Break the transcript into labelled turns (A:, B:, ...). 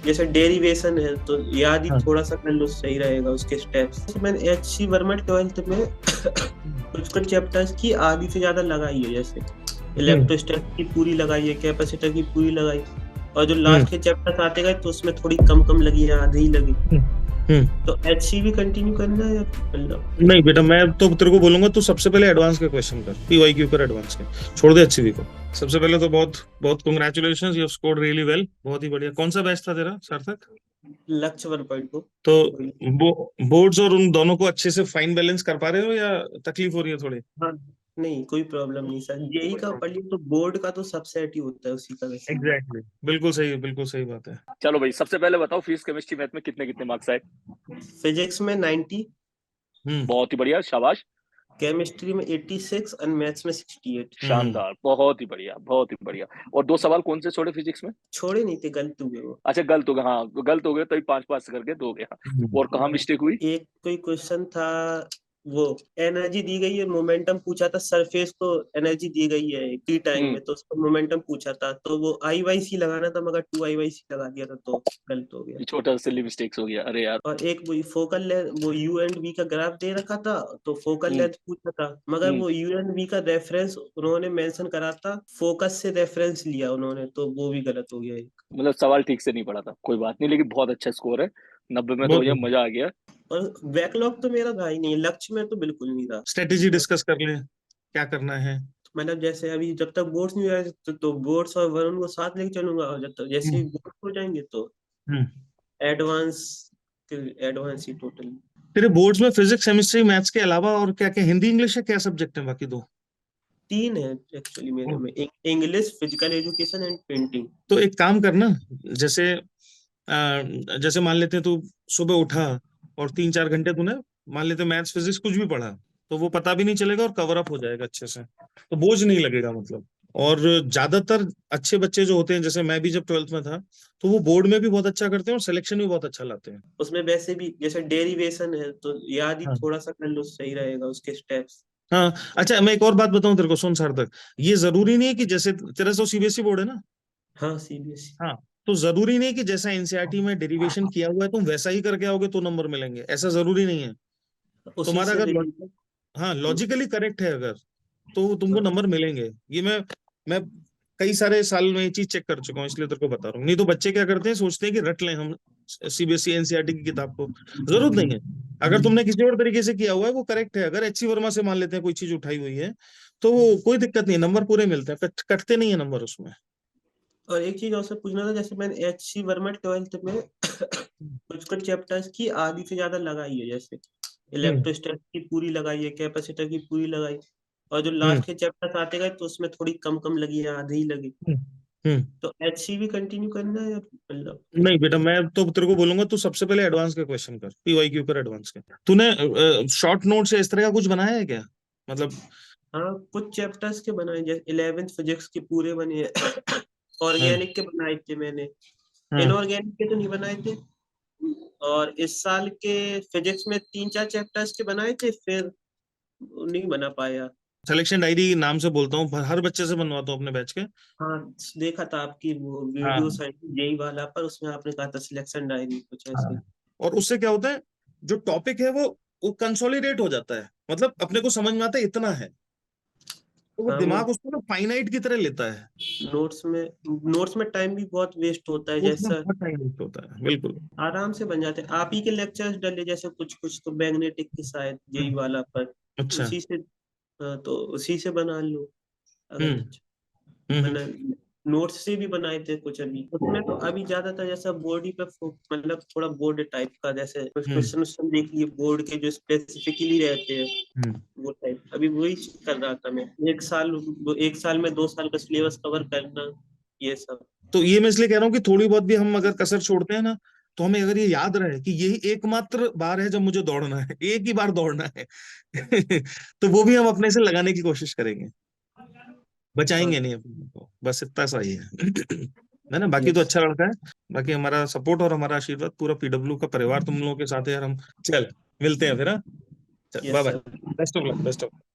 A: जैसे डेरिवेशन है तो याद ही
B: हाँ।
A: थोड़ा सा कर लो, सही रहेगा उसके स्टेप्स। तो मैंने एच सी वर्मा 12th में कुछ कुछ चैप्टर्स की आधी से ज्यादा लगाई है, जैसे
B: हम्म।
A: इलेक्ट्रोस्टैटिक की पूरी लगाई है, कैपेसिटर की पूरी लगाई, और जो
B: हम्म।
A: लास्ट के चैप्टर्स आते गए तो उसमें थोड़ी कम कम लगी है, आधी ही लगी।
B: हम्म। हम्म।
A: तो एच सी भी कंटिन्यू करना है या मतलब?
B: नहीं बेटा, मैं तो तेरे को बोलूंगा तू सबसे पहले एडवांस के क्वेश्चन कर, पीवाईक्यू कर एडवांस के। छोड़ दे एचसीवी को। सबसे पहले तो बहुत बहुत congratulations, you have scored really well, बहुत ही बढ़िया। कौन सा बैच था तेरा सार्थक?
A: लक्ष्य 1.2।
B: तो बोर्ड्स और उन दोनों को अच्छे से फाइन बैलेंस कर पा रहे हो या तकलीफ हो रही है थोड़ी?
A: हाँ, नहीं कोई प्रॉब्लम नहीं सर, जेई का पढ़ लिया तो बोर्ड का तो सब सेट ही होता है उसी का वैसे।
B: एग्जैक्टली, बिल्कुल सही बात है।
C: चलो भाई, सबसे पहले बताओ फिजिक्स केमिस्ट्री मैथ में कितने कितने मार्क्स आए?
A: फिजिक्स में 90,
B: हम्म।
C: बहुत ही बढ़िया, शाबाश।
A: केमिस्ट्री में 86 और मैथ्स में 68।
B: हम्म।
C: शानदार, बहुत ही बढ़िया, बहुत ही बढ़िया। और दो सवाल कौन से छोड़े फिजिक्स में?
A: छोड़े नहीं थे, गलत हुए वो।
C: अच्छा, गलत हो गया, हाँ गलत हो गए तभी पांच पांच करके दो गया। और कहाँ मिस्टेक हुई?
A: एक कोई क्वेश्चन था, वो एनर्जी दी गई है, मोमेंटम पूछा था, सरफेस को एनर्जी दी गई है टी टाइम
C: हम्म।
A: में, तो उसको मोमेंटम पूछा था, तो वो आई वाई सी लगाना था मगर टू आई वाई सी लगा दिया था, तो गलत हो गया।
C: ये छोटा सिली मिस्टेक्स हो गया, अरे यार।
A: और एक वो फोकल लेंथ, वो यू एंड वी का ग्राफ दे रखा था, तो फोकल
C: हम्म।
A: लेंथ पूछा था, मगर
C: हम्म।
A: वो यू एंड वी का रेफरेंस उन्होंने मेंशन करा था, फोकस से रेफरेंस लिया उन्होंने, तो वो भी गलत हो गया।
C: मतलब सवाल ठीक से नहीं पढ़ा था, कोई बात नहीं, लेकिन बहुत अच्छा स्कोर है। 90 में तो
B: बहुत
C: भैया मजा आ गया।
A: और बैकलॉग तो मेरा था ही नहीं, लक्ष्य में तो बिल्कुल नहीं था।
B: स्ट्रेटेजी डिस्कस कर ले, क्या करना है।
A: मतलब जैसे अभी जब तक बोर्ड्स नहीं आए तो बोर्ड्स और वरुण को साथ लेके चलूंगा, और जब तक जैसे ही
B: हम्म।
A: बोर्ड हो जाएंगे तो
B: हम्म।
A: एडवांस, एडवांस ही टोटल।
B: तेरे बोर्ड्स में फिजिक्स केमिस्ट्री मैथ्स के अलावा और क्या क्या, हिंदी इंग्लिश है, क्या सब्जेक्ट है बाकी दो?
A: तीन है एक्चुअली मेरे में, English, physical education and painting.
B: तो एक काम करना, जैसे जैसे मान लेते हैं तू सुबह उठा और 3-4 घंटे तूने, मान लेते मैथ्स फिजिक्स कुछ भी पढ़ा, तो वो पता भी नहीं चलेगा और कवर अप हो जाएगा अच्छे से, तो बोझ नहीं लगेगा मतलब। और ज्यादातर अच्छे बच्चे जो होते हैं, जैसे मैं भी जब 12th में था, तो वो बोर्ड में भी बहुत अच्छा करते हैं और सिलेक्शन भी बहुत अच्छा लाते हैं।
A: उसमें वैसे भी जैसे डेरिवेशन है तो याद ही
B: हाँ।
A: थोड़ा सा कर लो, सही रहेगा उसके स्टेप्स।
B: हाँ। अच्छा, मैं एक और बात बताऊं तेरे को, सुन सार्थक, ये जरूरी नहीं है कि जैसे तेरा तो सीबीएसई बोर्ड है ना।
A: हाँ, सीबीएसई।
B: हाँ। तो जरूरी नहीं है कि जैसा एनसीईआरटी में डेरिवेशन किया हुआ है तुम वैसा ही करके आओगे तो नंबर मिलेंगे, ऐसा जरूरी नहीं है।
A: उसी
B: तुम्हारा
A: से
B: अगर
A: रिलेटेड।
B: हाँ लॉजिकली करेक्ट है अगर, तो तुमको
A: हाँ,
B: नंबर मिलेंगे। ये मैं कई सारे साल में ये चीज चेक कर चुका हूँ, इसलिए तेरे को बता रहा हूँ। नहीं तो बच्चे क्या करते हैं, सोचते हैं कि रट लें हम सीबीएसई एनसीईआरटी की किताब को, जरूरत नहीं है। अगर तुमने किसी और तरीके से किया हुआ है वो करेक्ट है, अगर एचसी वर्मा से मान लेते हैं कोई चीज उठाई हुई है, तो वो कोई दिक्कत नहीं है, नंबर पूरे मिलते हैं, कटते नहीं है नंबर उसमें।
A: और एक चीज और से पूछना था, जैसे मैंने एच सी वर्मा 12th में कुछ कुछ चैप्टर्स की आधी से ज्यादा लगाई है, जैसे
B: हम्म।
A: इलेक्ट्रोस्टैटिक की पूरी लगाई है, कैपेसिटर की पूरी लगाई, और जो
B: हम्म।
A: लास्ट के चैप्टर्स आते गए तो उसमें थोड़ी कम कम लगी है, आधी ही लगी।
B: हम्म। हम्म।
A: तो एच सी भी कंटिन्यू करना है या मतलब?
B: नहीं बेटा, मैं तो तेरे को बोलूंगा तू सबसे पहले एडवांस के क्वेश्चन कर, पीवाईक्यू पर एडवांस के। तूने शॉर्ट नोट से इस तरह का कुछ बनाया है क्या, मतलब?
A: हाँ, कुछ चैप्टर्स के बनाए, जैसे 11th फिजिक्स के पूरे बने हैं,
B: हाँ।
A: ऑर्गेनिक के बनाए थे मैंने,
B: हाँ।
A: इनऑर्गेनिक के तो नहीं बनाए थे। और इस साल के फिजिक्स में तीन चार चैप्टर्स के बनाए थे, फिर नहीं बना पाया।
B: सिलेक्शन डायरी नाम से बोलता हूँ, हर बच्चे से बनवाता हूँ अपने बैच के।
A: हाँ, देखा था आपकी वो वीडियो
B: हाँ।
A: साइट जेई वाला पर, उसमें आपने कहा था सिलेक्शन डायरी कुछ ऐसे।
B: हाँ। और उससे क्या होता है, जो टॉपिक है वो कंसोलिडेट हो जाता है, मतलब अपने को समझ में आता है इतना है, तो वो
A: हाँ, वो
B: दिमाग उसको ना फाइनाइट की तरह लेता है।
A: नोट्स में टाइम भी बहुत वेस्ट होता है,
B: उसमें
A: जैसा
B: बहुत टाइम वेस्ट होता है, बिल्कुल।
A: आराम से बन जाते हैं। आप ही के लेक्चर्स डले, जैसे कुछ कुछ तो मैग्नेटिक के शायद जेई
B: हम्म।
A: वाला पर,
B: अच्छा।
A: उसी से, हाँ, तो उसी से बना लो अगर।
B: हम्म। हम्म।
A: मैंने नोट्स से भी बनाए थे कुछ, अभी उसमें तो अभी ज्यादातर जैसा बोर्ड ही पे मतलब थोड़ा बोर्ड टाइप का, जैसे कुछ
B: हम्म।
A: क्वेश्चन उसमें देख लिए बोर्ड के जो स्पेसिफिकली रहते हैं,
B: हम्म।
A: वो टाइप अभी वही कर रहा था मैं। एक साल में 2 साल का सिलेबस कवर करना, ये सब।
B: तो ये मैं इसलिए कह रहा हूँ कि थोड़ी बहुत भी हम अगर कसर छोड़ते हैं ना, तो हमें अगर ये याद रहे कि यही एकमात्र बार है जब मुझे दौड़ना है, एक ही बार दौड़ना है तो वो भी हम अपने से लगाने की कोशिश करेंगे,
A: हाँ।
B: बचाएंगे नहीं अपने को, बस इतना सा ही है है ना। बाकी तो
A: यस।
B: अच्छा लड़का है। बाकी हमारा सपोर्ट और हमारा आशीर्वाद पूरा पीडब्ल्यू का परिवार तुम लोगों के साथ है यार हम। चल, मिलते हैं फिर, हाँ? चल, bye
A: yes
B: bye.
A: Sir.
B: Best of luck, best of